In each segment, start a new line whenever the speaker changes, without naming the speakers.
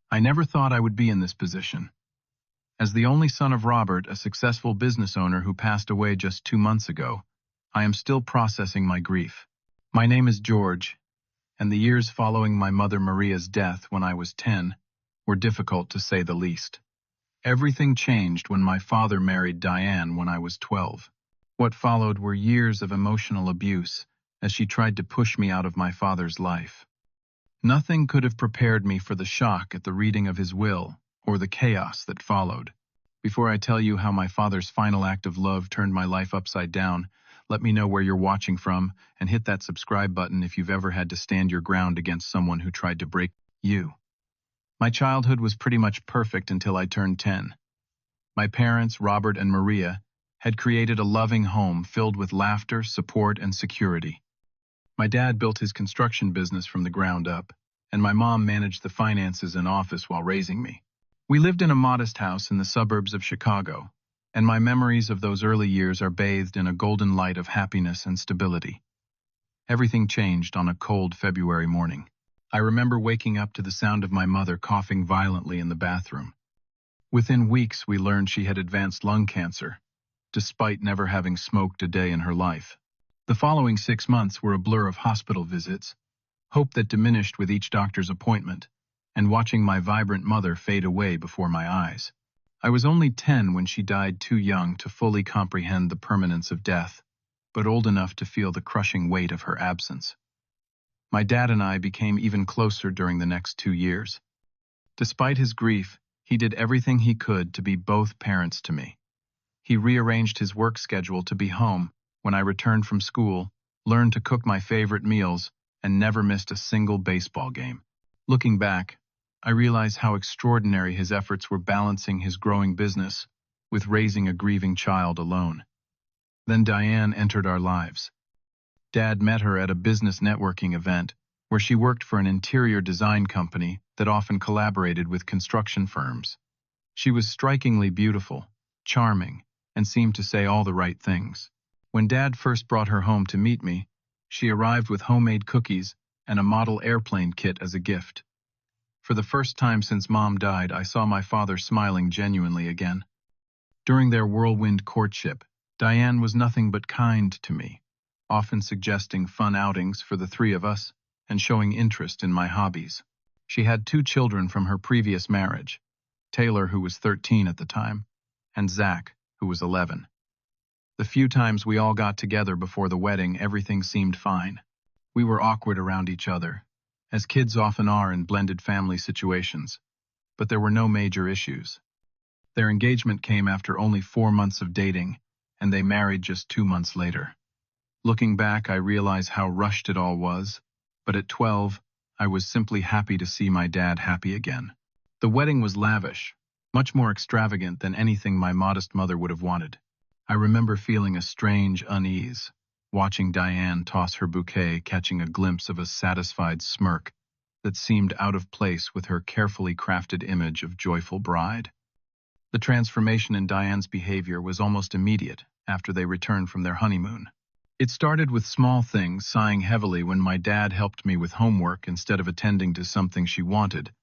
I never thought I would be in this position. As the only son of Robert, a successful business owner who passed away just 2 months ago, I am still processing my grief. My name is George, and the years following my mother Maria's death when I was 10 were difficult to say the least. Everything changed when my father married Diane when I was 12. What followed were years of emotional abuse as she tried to push me out of my father's life. Nothing could have prepared me for the shock at the reading of his will or the chaos that followed. Before I tell you how my father's final act of love turned my life upside down, let me know where you're watching from and hit that subscribe button if you've ever had to stand your ground against someone who tried to break you. My childhood was pretty much perfect until I turned 10. My parents, Robert and Maria, had created a loving home filled with laughter, support, and security. My dad built his construction business from the ground up, and my mom managed the finances and office while raising me. We lived in a modest house in the suburbs of Chicago, and my memories of those early years are bathed in a golden light of happiness and stability. Everything changed on a cold February morning. I remember waking up to the sound of my mother coughing violently in the bathroom. Within weeks, we learned she had advanced lung cancer, despite never having smoked a day in her life. The following 6 months were a blur of hospital visits, hope that diminished with each doctor's appointment, and watching my vibrant mother fade away before my eyes. I was only 10 when she died, too young to fully comprehend the permanence of death, but old enough to feel the crushing weight of her absence. My dad and I became even closer during the next 2 years. Despite his grief, he did everything he could to be both parents to me. He rearranged his work schedule to be home when I returned from school, learned to cook my favorite meals, and never missed a single baseball game. Looking back, I realize how extraordinary his efforts were balancing his growing business with raising a grieving child alone. Then Diane entered our lives. Dad met her at a business networking event where she worked for an interior design company that often collaborated with construction firms. She was strikingly beautiful, charming, and seemed to say all the right things. When Dad first brought her home to meet me, she arrived with homemade cookies and a model airplane kit as a gift. For the first time since Mom died, I saw my father smiling genuinely again. During their whirlwind courtship, Diane was nothing but kind to me, often suggesting fun outings for the 3 of us and showing interest in my hobbies. She had 2 children from her previous marriage, Taylor, who was 13 at the time, and Zach, who was 11. The few times we all got together before the wedding, everything seemed fine. We were awkward around each other, as kids often are in blended family situations, but there were no major issues. Their engagement came after only 4 months of dating, and they married just 2 months later. Looking back, I realize how rushed it all was, but at 12, I was simply happy to see my dad happy again. The wedding was lavish, much more extravagant than anything my modest mother would have wanted. I remember feeling a strange unease, watching Diane toss her bouquet, catching a glimpse of a satisfied smirk that seemed out of place with her carefully crafted image of joyful bride. The transformation in Diane's behavior was almost immediate after they returned from their honeymoon. It started with small things, sighing heavily when my dad helped me with homework instead of attending to something she wanted,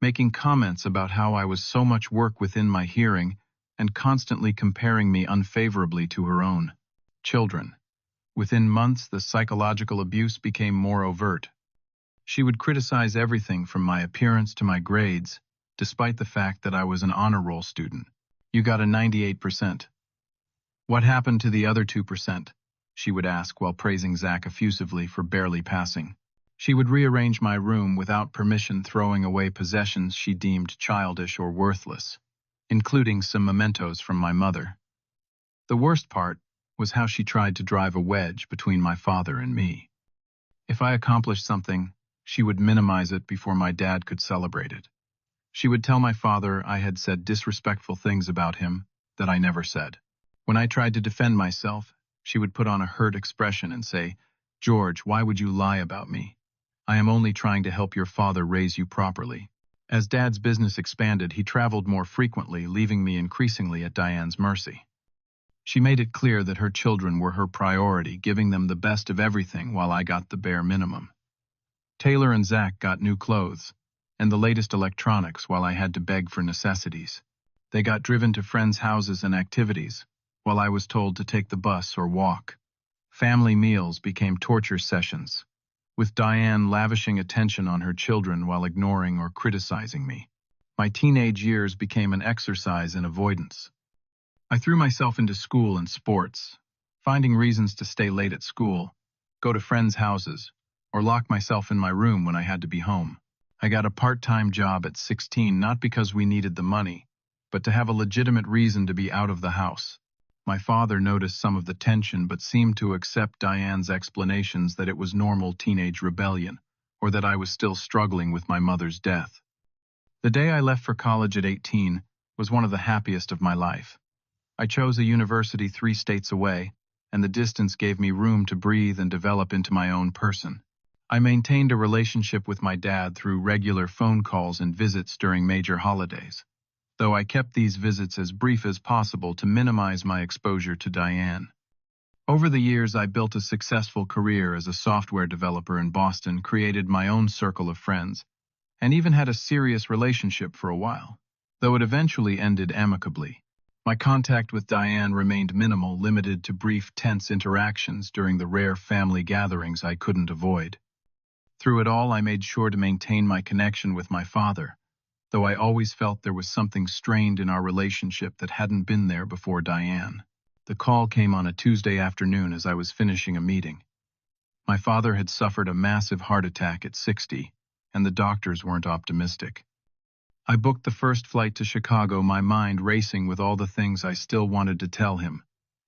making comments about how I was so much work within my hearing, and constantly comparing me unfavorably to her own children. Within months, the psychological abuse became more overt. She would criticize everything from my appearance to my grades, despite the fact that I was an honor roll student. "You got a 98%. What happened to the other 2%? She would ask while praising Zach effusively for barely passing. She would rearrange my room without permission, throwing away possessions she deemed childish or worthless, including some mementos from my mother. The worst part was how she tried to drive a wedge between my father and me. If I accomplished something, she would minimize it before my dad could celebrate it. She would tell my father I had said disrespectful things about him that I never said. When I tried to defend myself, she would put on a hurt expression and say, "George, why would you lie about me? I am only trying to help your father raise you properly." As Dad's business expanded, he traveled more frequently, leaving me increasingly at Diane's mercy. She made it clear that her children were her priority, giving them the best of everything while I got the bare minimum. Taylor and Zach got new clothes, and the latest electronics while I had to beg for necessities. They got driven to friends' houses and activities, while I was told to take the bus or walk. Family meals became torture sessions, with Diane lavishing attention on her children while ignoring or criticizing me. My teenage years became an exercise in avoidance. I threw myself into school and sports, finding reasons to stay late at school, go to friends' houses, or lock myself in my room when I had to be home. I got a part-time job at 16 not because we needed the money, but to have a legitimate reason to be out of the house. My father noticed some of the tension but seemed to accept Diane's explanations that it was normal teenage rebellion, or that I was still struggling with my mother's death. The day I left for college at 18 was one of the happiest of my life. I chose a university 3 states away, and the distance gave me room to breathe and develop into my own person. I maintained a relationship with my dad through regular phone calls and visits during major holidays, though I kept these visits as brief as possible to minimize my exposure to Diane. Over the years, I built a successful career as a software developer in Boston, created my own circle of friends, and even had a serious relationship for a while, though it eventually ended amicably. My contact with Diane remained minimal, limited to brief, tense interactions during the rare family gatherings I couldn't avoid. Through it all, I made sure to maintain my connection with my father, though I always felt there was something strained in our relationship that hadn't been there before Diane. The call came on a Tuesday afternoon as I was finishing a meeting. My father had suffered a massive heart attack at 60, and the doctors weren't optimistic. I booked the first flight to Chicago, my mind racing with all the things I still wanted to tell him,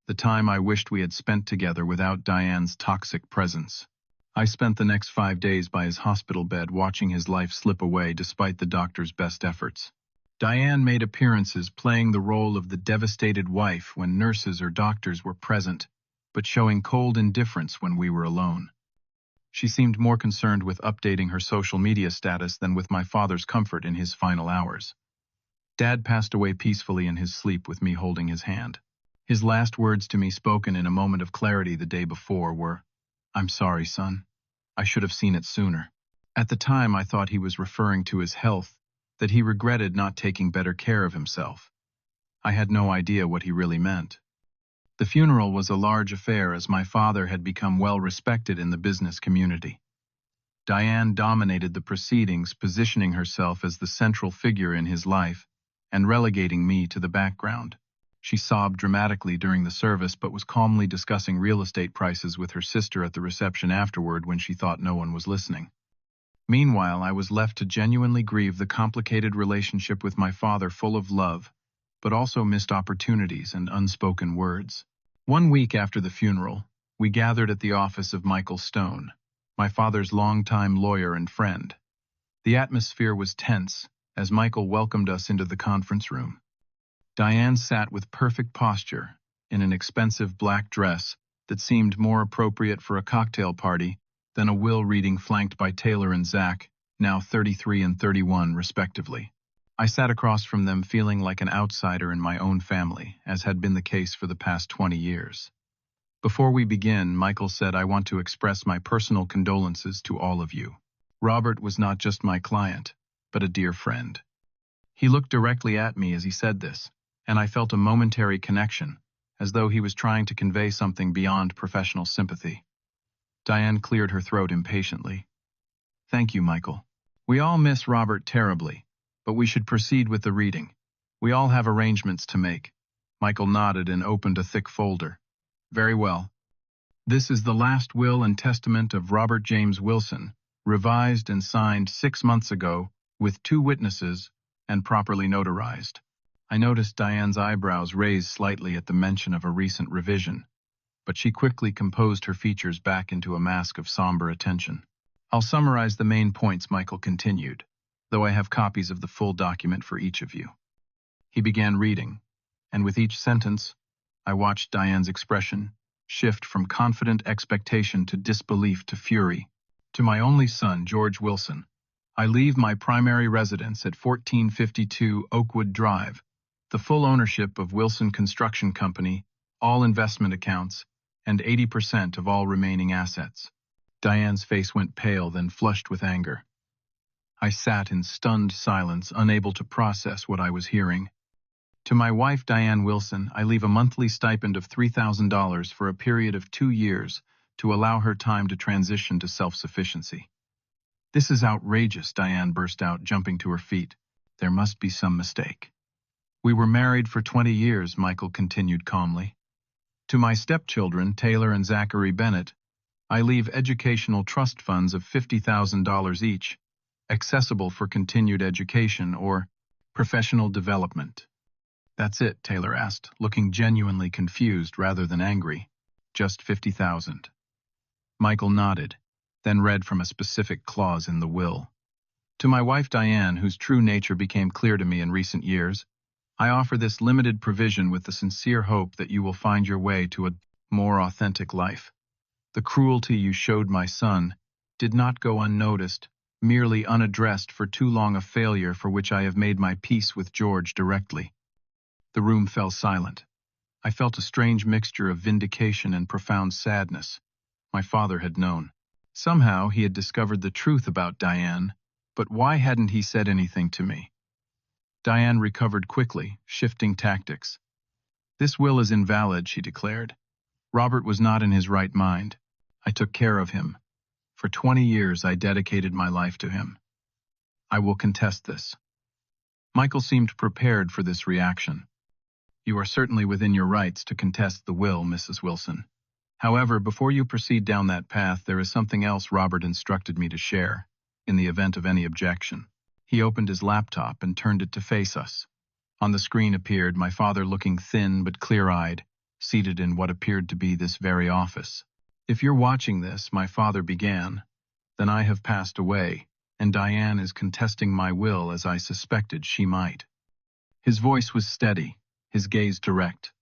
the time I wished we had spent together without Diane's toxic presence. I spent the next 5 days by his hospital bed watching his life slip away despite the doctor's best efforts. Diane made appearances playing the role of the devastated wife when nurses or doctors were present, but showing cold indifference when we were alone. She seemed more concerned with updating her social media status than with my father's comfort in his final hours. Dad passed away peacefully in his sleep with me holding his hand. His last words to me, spoken in a moment of clarity the day before, were, "I'm sorry, son. I should have seen it sooner." At the time, I thought he was referring to his health, that he regretted not taking better care of himself. I had no idea what he really meant. The funeral was a large affair as my father had become well respected in the business community. Diane dominated the proceedings, positioning herself as the central figure in his life and relegating me to the background. She sobbed dramatically during the service but was calmly discussing real estate prices with her sister at the reception afterward when she thought no one was listening. Meanwhile, I was left to genuinely grieve the complicated relationship with my father, full of love, but also missed opportunities and unspoken words. 1 week after the funeral, we gathered at the office of Michael Stone, my father's longtime lawyer and friend. The atmosphere was tense as Michael welcomed us into the conference room. Diane sat with perfect posture in an expensive black dress that seemed more appropriate for a cocktail party than a will reading, flanked by Taylor and Zach, now 33 and 31 respectively. I sat across from them feeling like an outsider in my own family, as had been the case for the past 20 years. Before we begin, Michael said, "I want to express my personal condolences to all of you. Robert was not just my client, but a dear friend." He looked directly at me as he said this, and I felt a momentary connection, as though he was trying to convey something beyond professional sympathy. Diane cleared her throat impatiently. "Thank you, Michael. We all miss Robert terribly, but we should proceed with the reading. We all have arrangements to make." Michael nodded and opened a thick folder. "Very well. This is the last will and testament of Robert James Wilson, revised and signed 6 months ago, with 2 witnesses, and properly notarized." I noticed Diane's eyebrows raised slightly at the mention of a recent revision, but she quickly composed her features back into a mask of somber attention. "I'll summarize the main points," Michael continued, "though I have copies of the full document for each of you." He began reading, and with each sentence, I watched Diane's expression shift from confident expectation to disbelief to fury. "To my only son, George Wilson, I leave my primary residence at 1452 Oakwood Drive, the full ownership of Wilson Construction Company, all investment accounts, and 80% of all remaining assets." Diane's face went pale, then flushed with anger. I sat in stunned silence, unable to process what I was hearing. To my wife, Diane Wilson, I leave a monthly stipend of $3,000 for a period of 2 years to allow her time to transition to self-sufficiency. This is outrageous, Diane burst out, jumping to her feet. There must be some mistake. We were married for 20 years, Michael continued calmly. To my stepchildren, Taylor and Zachary Bennett, I leave educational trust funds of $50,000 each, accessible for continued education or professional development. That's it, Taylor asked, looking genuinely confused rather than angry. Just $50,000. Michael nodded, then read from a specific clause in the will. To my wife Diane, whose true nature became clear to me in recent years, I offer this limited provision with the sincere hope that you will find your way to a more authentic life. The cruelty you showed my son did not go unnoticed, merely unaddressed for too long a failure for which I have made my peace with George directly. The room fell silent. I felt a strange mixture of vindication and profound sadness. My father had known. Somehow he had discovered the truth about Diane, but why hadn't he said anything to me? Diane recovered quickly, shifting tactics. This will is invalid, she declared. Robert was not in his right mind. I took care of him. For 20 years I dedicated my life to him. I will contest this. Michael seemed prepared for this reaction. You are certainly within your rights to contest the will, Mrs. Wilson. However, before you proceed down that path, there is something else Robert instructed me to share, in the event of any objection. He opened his laptop and turned it to face us. On the screen appeared my father looking thin but clear-eyed, seated in what appeared to be this very office. If you're watching this, my father began, then I have passed away, and Diane is contesting my will as I suspected she might. His voice was steady, his gaze direct.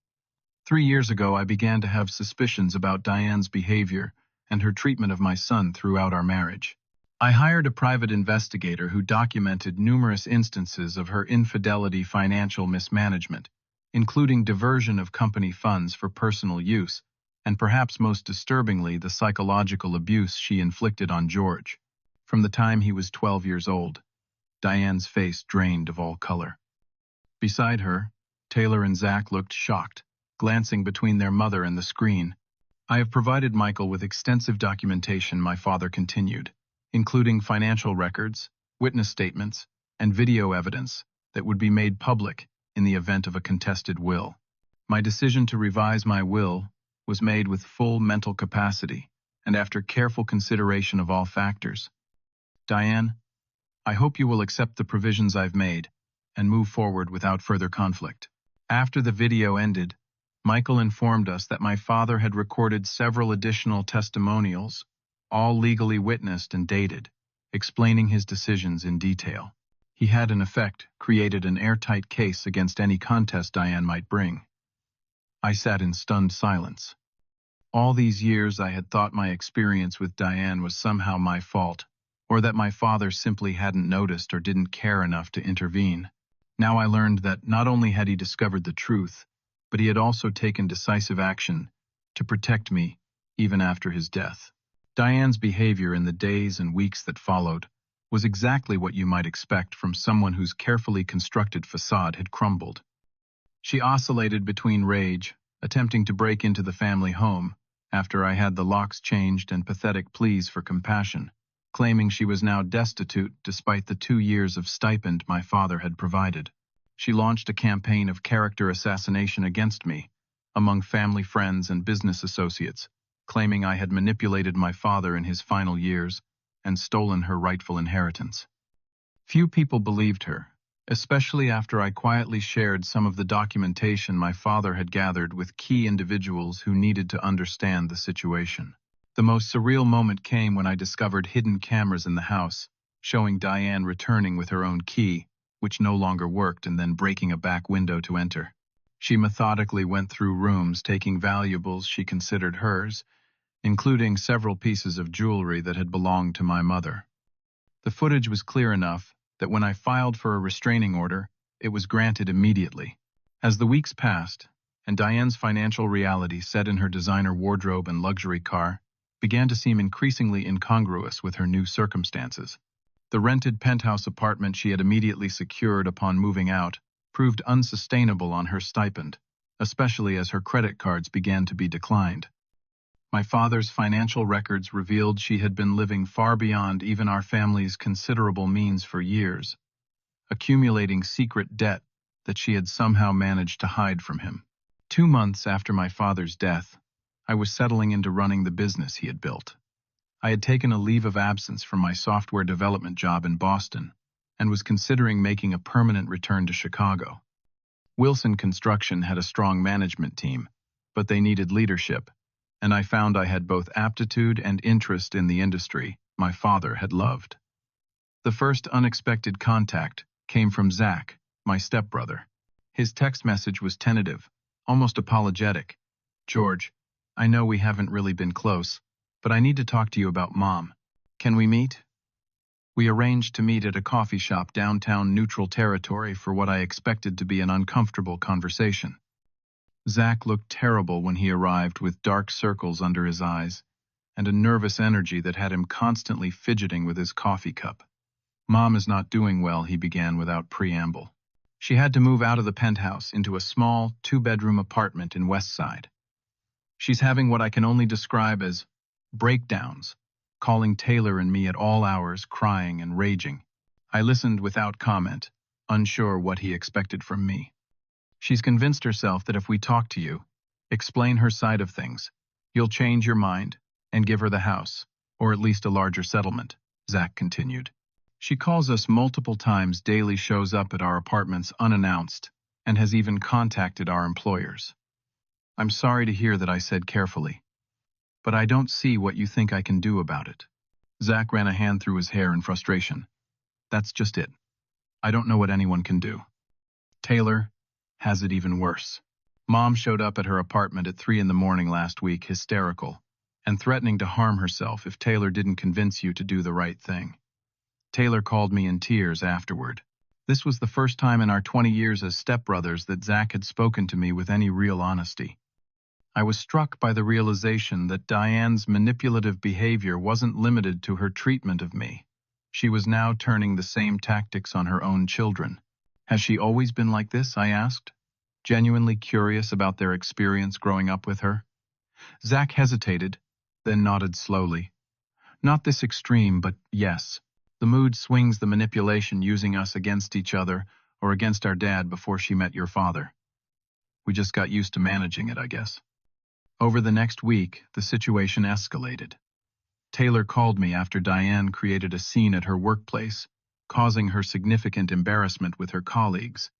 3 years ago, I began to have suspicions about Diane's behavior and her treatment of my son throughout our marriage. I hired a private investigator who documented numerous instances of her infidelity, financial mismanagement, including diversion of company funds for personal use, and perhaps most disturbingly, the psychological abuse she inflicted on George. From the time he was 12 years old, Diane's face drained of all color. Beside her, Taylor and Zach looked shocked, glancing between their mother and the screen. I have provided Michael with extensive documentation, my father continued, including financial records, witness statements, and video evidence that would be made public in the event of a contested will. My decision to revise my will was made with full mental capacity and after careful consideration of all factors. Diane, I hope you will accept the provisions I've made and move forward without further conflict. After the video ended, Michael informed us that my father had recorded several additional testimonials, all legally witnessed and dated, explaining his decisions in detail. He had, in effect, created an airtight case against any contest Diane might bring. I sat in stunned silence. All these years I had thought my experience with Diane was somehow my fault, or that my father simply hadn't noticed or didn't care enough to intervene. Now I learned that not only had he discovered the truth, but he had also taken decisive action to protect me even after his death. Diane's behavior in the days and weeks that followed was exactly what you might expect from someone whose carefully constructed facade had crumbled. She oscillated between rage, attempting to break into the family home after I had the locks changed, and pathetic pleas for compassion, claiming she was now destitute despite the 2 years of stipend my father had provided. She launched a campaign of character assassination against me among family friends and business associates, claiming I had manipulated my father in his final years and stolen her rightful inheritance. Few people believed her, especially after I quietly shared some of the documentation my father had gathered with key individuals who needed to understand the situation. The most surreal moment came when I discovered hidden cameras in the house, showing Diane returning with her own key, which no longer worked, and then breaking a back window to enter. She methodically went through rooms, taking valuables she considered hers, including several pieces of jewelry that had belonged to my mother. The footage was clear enough that when I filed for a restraining order, it was granted immediately. As the weeks passed, and Diane's financial reality set in her designer wardrobe and luxury car began to seem increasingly incongruous with her new circumstances, The rented penthouse apartment she had immediately secured upon moving out proved unsustainable on her stipend, especially as her credit cards began to be declined. My father's financial records revealed she had been living far beyond even our family's considerable means for years, accumulating secret debt that she had somehow managed to hide from him. 2 months after my father's death, I was settling into running the business he had built. I had taken a leave of absence from my software development job in Boston and was considering making a permanent return to Chicago. Wilson Construction had a strong management team, but they needed leadership, and I found I had both aptitude and interest in the industry my father had loved. The first unexpected contact came from Zach, my stepbrother. His text message was tentative, almost apologetic. "George, I know we haven't really been close, but I need to talk to you about Mom. Can we meet?" We arranged to meet at a coffee shop downtown Neutral Territory for what I expected to be an uncomfortable conversation. Zach looked terrible when he arrived, with dark circles under his eyes and a nervous energy that had him constantly fidgeting with his coffee cup. "Mom is not doing well," he began without preamble. "She had to move out of the penthouse into a small, 2-bedroom apartment in West Side. She's having what I can only describe as breakdowns, calling Taylor and me at all hours, crying and raging." I listened without comment, unsure what he expected from me. "She's convinced herself that if we talk to you, explain her side of things, you'll change your mind and give her the house, or at least a larger settlement," Zach continued. "She calls us multiple times daily, shows up at our apartments unannounced, and has even contacted our employers. I'm sorry to hear that," I said carefully, "but I don't see what you think I can do about it." Zach ran a hand through his hair in frustration. "That's just it. I don't know what anyone can do. Taylor has it even worse. Mom showed up at her apartment at 3 in the morning last week, hysterical, and threatening to harm herself if Taylor didn't convince you to do the right thing. Taylor called me in tears afterward. This was the first time in our 20 years as stepbrothers that Zach had spoken to me with any real honesty. I was struck by the realization that Diane's manipulative behavior wasn't limited to her treatment of me. She was now turning the same tactics on her own children. "Has she always been like this?" I asked, genuinely curious about their experience growing up with her. Zach hesitated, then nodded slowly. "Not this extreme, but yes. The mood swings, the manipulation, using us against each other or against our dad before she met your father. We just got used to managing it, I guess." Over the next week, the situation escalated. Taylor called me after Diane created a scene at her workplace, causing her significant embarrassment with her colleagues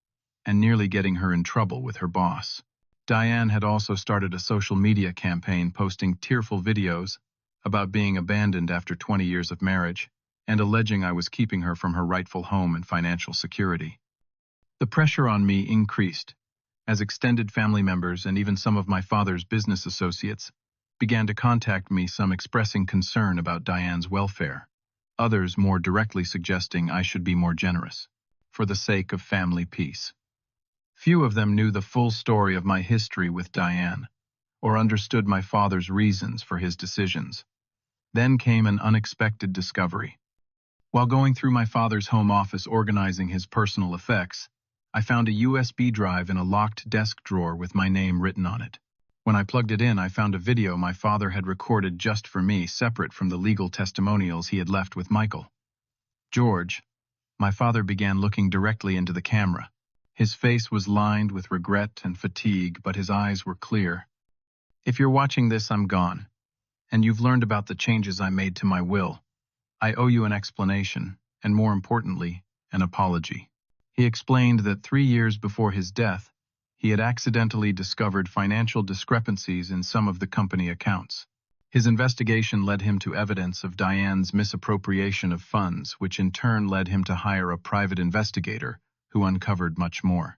and nearly getting her in trouble with her boss. Diane had also started a social media campaign posting tearful videos about being abandoned after 20 years of marriage and alleging I was keeping her from her rightful home and financial security. The pressure on me increased as extended family members and even some of my father's business associates began to contact me, some expressing concern about Diane's welfare, others more directly suggesting I should be more generous, for the sake of family peace. Few of them knew the full story of my history with Diane, or understood my father's reasons for his decisions. Then came an unexpected discovery. While going through my father's home office organizing his personal effects, I found a USB drive in a locked desk drawer with my name written on it. When I plugged it in, I found a video my father had recorded just for me, separate from the legal testimonials he had left with Michael. "George," my father began, looking directly into the camera. His face was lined with regret and fatigue, but his eyes were clear. "If you're watching this, I'm gone, and you've learned about the changes I made to my will. I owe you an explanation, and more importantly, an apology." He explained that 3 years before his death, he had accidentally discovered financial discrepancies in some of the company accounts. His investigation led him to evidence of Diane's misappropriation of funds, which in turn led him to hire a private investigator who uncovered much more.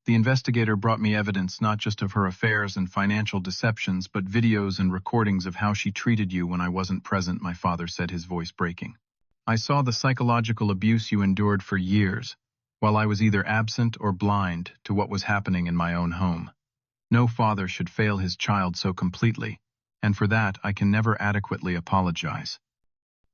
The investigator brought me evidence not just of her affairs and financial deceptions, but videos and recordings of how she treated you when I wasn't present, my father said, his voice breaking. "I saw the psychological abuse you endured for years, while I was either absent or blind to what was happening in my own home. No father should fail his child so completely, and for that I can never adequately apologize."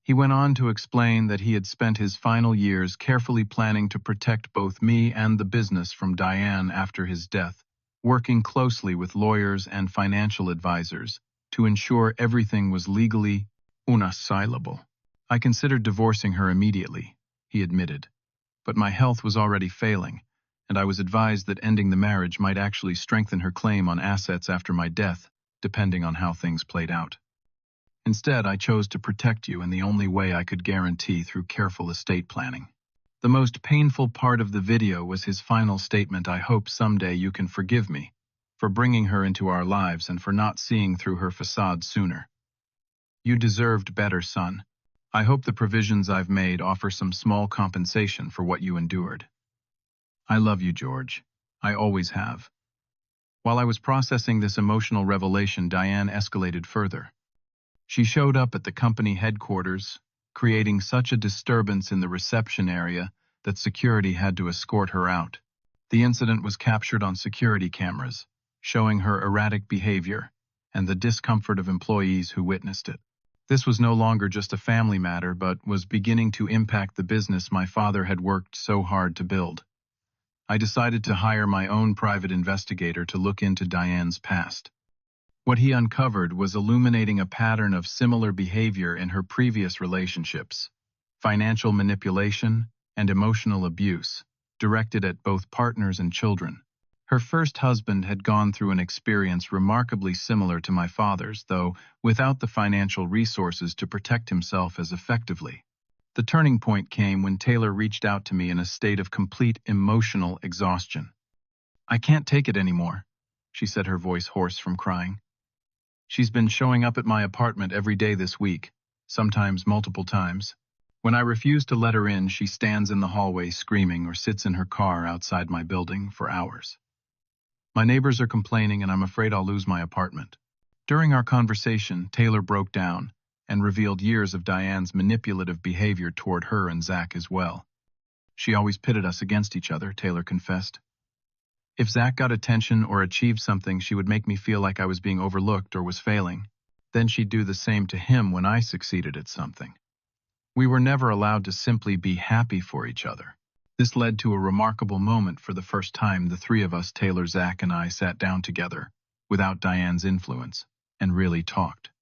He went on to explain that he had spent his final years carefully planning to protect both me and the business from Diane after his death, working closely with lawyers and financial advisors to ensure everything was legally unassailable. I considered divorcing her immediately, he admitted, but my health was already failing, and I was advised that ending the marriage might actually strengthen her claim on assets after my death, depending on how things played out. Instead, I chose to protect you in the only way I could guarantee through careful estate planning. The most painful part of the video was his final statement: "I hope someday you can forgive me for bringing her into our lives and for not seeing through her facade sooner. You deserved better, son. I hope the provisions I've made offer some small compensation for what you endured. I love you, George. I always have." While I was processing this emotional revelation, Diane escalated further. She showed up at the company headquarters, creating such a disturbance in the reception area that security had to escort her out. The incident was captured on security cameras, showing her erratic behavior and the discomfort of employees who witnessed it. This was no longer just a family matter, but was beginning to impact the business my father had worked so hard to build. I decided to hire my own private investigator to look into Diane's past. What he uncovered was illuminating a pattern of similar behavior in her previous relationships: financial manipulation and emotional abuse, directed at both partners and children. Her first husband had gone through an experience remarkably similar to my father's, though without the financial resources to protect himself as effectively. The turning point came when Taylor reached out to me in a state of complete emotional exhaustion. "I can't take it anymore," she said, her voice hoarse from crying. "She's been showing up at my apartment every day this week, sometimes multiple times. When I refuse to let her in, she stands in the hallway screaming or sits in her car outside my building for hours. My neighbors are complaining, and I'm afraid I'll lose my apartment." During our conversation, Taylor broke down and revealed years of Diane's manipulative behavior toward her and Zach as well. "She always pitted us against each other," Taylor confessed. "If Zach got attention or achieved something, she would make me feel like I was being overlooked or was failing. Then she'd do the same to him when I succeeded at something. We were never allowed to simply be happy for each other." This led to a remarkable moment. For the first time, the three of us, Taylor, Zach, and I, sat down together, without Diane's influence, and really talked.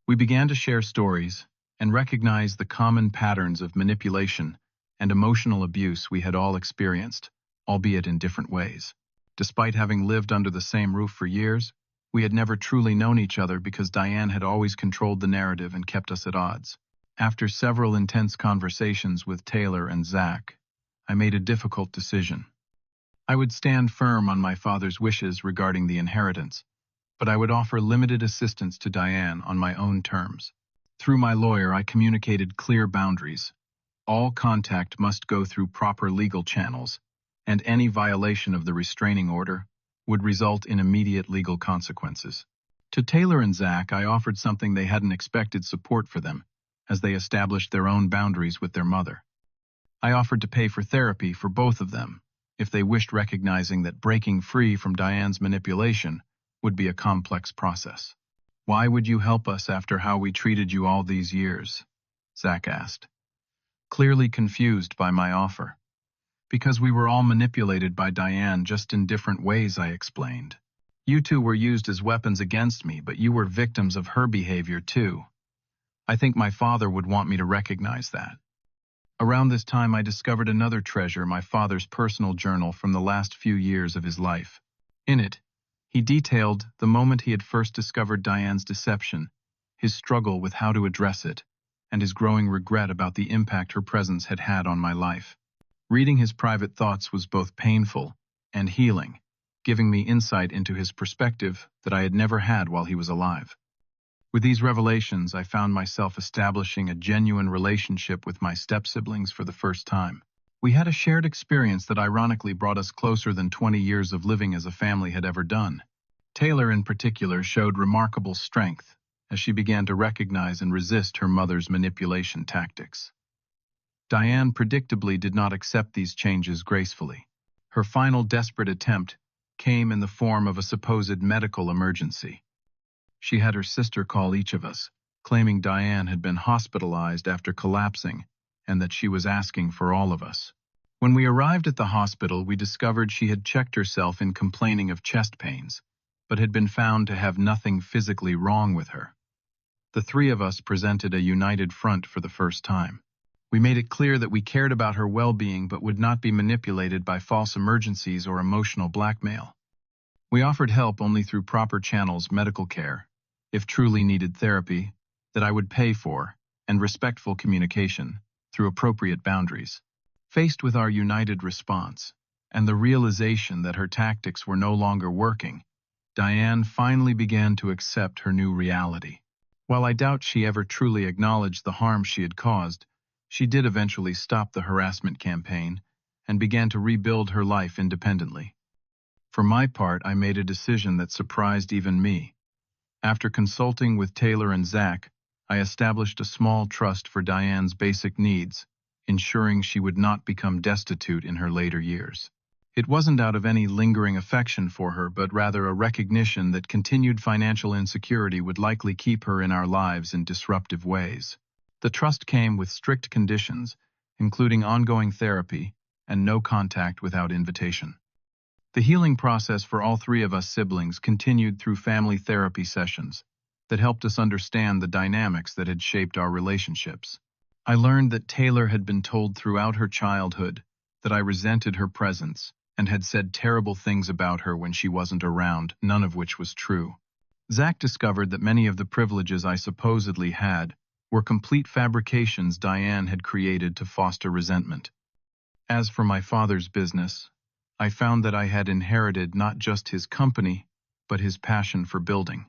We began to share stories and recognize the common patterns of manipulation and emotional abuse we had all experienced, albeit in different ways. Despite having lived under the same roof for years, we had never truly known each other because Diane had always controlled the narrative and kept us at odds. After several intense conversations with Taylor and Zach, I made a difficult decision. I would stand firm on my father's wishes regarding the inheritance, but I would offer limited assistance to Diane on my own terms. Through my lawyer, I communicated clear boundaries. All contact must go through proper legal channels, and any violation of the restraining order would result in immediate legal consequences. To Taylor and Zach, I offered something they hadn't expected: support for them, as they established their own boundaries with their mother. I offered to pay for therapy for both of them, if they wished, recognizing that breaking free from Diane's manipulation would be a complex process. "Why would you help us after how we treated you all these years?" Zach asked, clearly confused by my offer. "Because we were all manipulated by Diane, just in different ways," I explained. "You two were used as weapons against me, but you were victims of her behavior too. I think my father would want me to recognize that." Around this time, I discovered another treasure: my father's personal journal from the last few years of his life. In it, he detailed the moment he had first discovered Diane's deception, his struggle with how to address it, and his growing regret about the impact her presence had had on my life. Reading his private thoughts was both painful and healing, giving me insight into his perspective that I had never had while he was alive. With these revelations, I found myself establishing a genuine relationship with my step-siblings for the first time. We had a shared experience that ironically brought us closer than 20 years of living as a family had ever done. Taylor, in particular, showed remarkable strength as she began to recognize and resist her mother's manipulation tactics. Diane predictably did not accept these changes gracefully. Her final desperate attempt came in the form of a supposed medical emergency. She had her sister call each of us, claiming Diane had been hospitalized after collapsing and that she was asking for all of us. When we arrived at the hospital, we discovered she had checked herself in complaining of chest pains, but had been found to have nothing physically wrong with her. The three of us presented a united front for the first time. We made it clear that we cared about her well-being but would not be manipulated by false emergencies or emotional blackmail. We offered help only through proper channels, medical care, if truly needed therapy, that I would pay for, and respectful communication, through appropriate boundaries. Faced with our united response, and the realization that her tactics were no longer working, Diane finally began to accept her new reality. While I doubt she ever truly acknowledged the harm she had caused, she did eventually stop the harassment campaign and began to rebuild her life independently. For my part, I made a decision that surprised even me. After consulting with Taylor and Zach, I established a small trust for Diane's basic needs, ensuring she would not become destitute in her later years. It wasn't out of any lingering affection for her, but rather a recognition that continued financial insecurity would likely keep her in our lives in disruptive ways. The trust came with strict conditions, including ongoing therapy and no contact without invitation. The healing process for all three of us siblings continued through family therapy sessions that helped us understand the dynamics that had shaped our relationships. I learned that Taylor had been told throughout her childhood that I resented her presence and had said terrible things about her when she wasn't around, none of which was true. Zach discovered that many of the privileges I supposedly had were complete fabrications Diane had created to foster resentment. As for my father's business, I found that I had inherited not just his company, but his passion for building.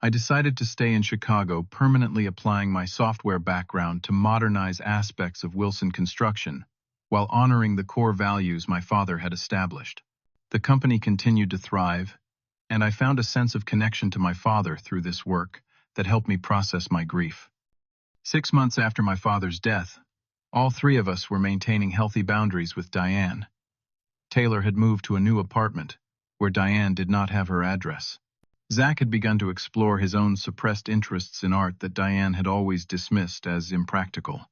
I decided to stay in Chicago, permanently applying my software background to modernize aspects of Wilson construction, while honoring the core values my father had established. The company continued to thrive, and I found a sense of connection to my father through this work that helped me process my grief. 6 months after my father's death, all three of us were maintaining healthy boundaries with Diane. Taylor had moved to a new apartment, where Diane did not have her address. Zach had begun to explore his own suppressed interests in art that Diane had always dismissed as impractical.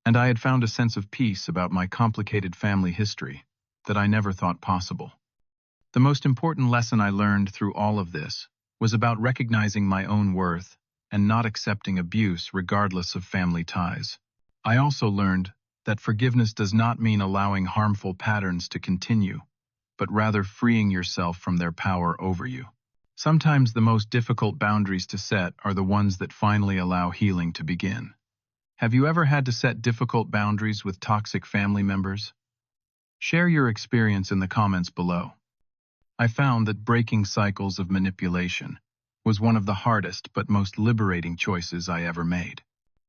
And I had found a sense of peace about my complicated family history that I never thought possible. The most important lesson I learned through all of this was about recognizing my own worth and not accepting abuse regardless of family ties. I also learned that forgiveness does not mean allowing harmful patterns to continue, but rather freeing yourself from their power over you. Sometimes the most difficult boundaries to set are the ones that finally allow healing to begin. Have you ever had to set difficult boundaries with toxic family members? Share your experience in the comments below. I found that breaking cycles of manipulation was one of the hardest but most liberating choices I ever made.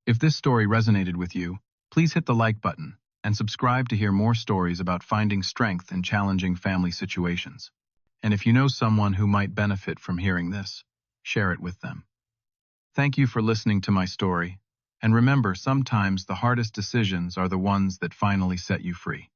If this story resonated with you, please hit the like button and subscribe to hear more stories about finding strength in challenging family situations. And if you know someone who might benefit from hearing this, share it with them. Thank you for listening to my story, and remember, sometimes the hardest decisions are the ones that finally set you free.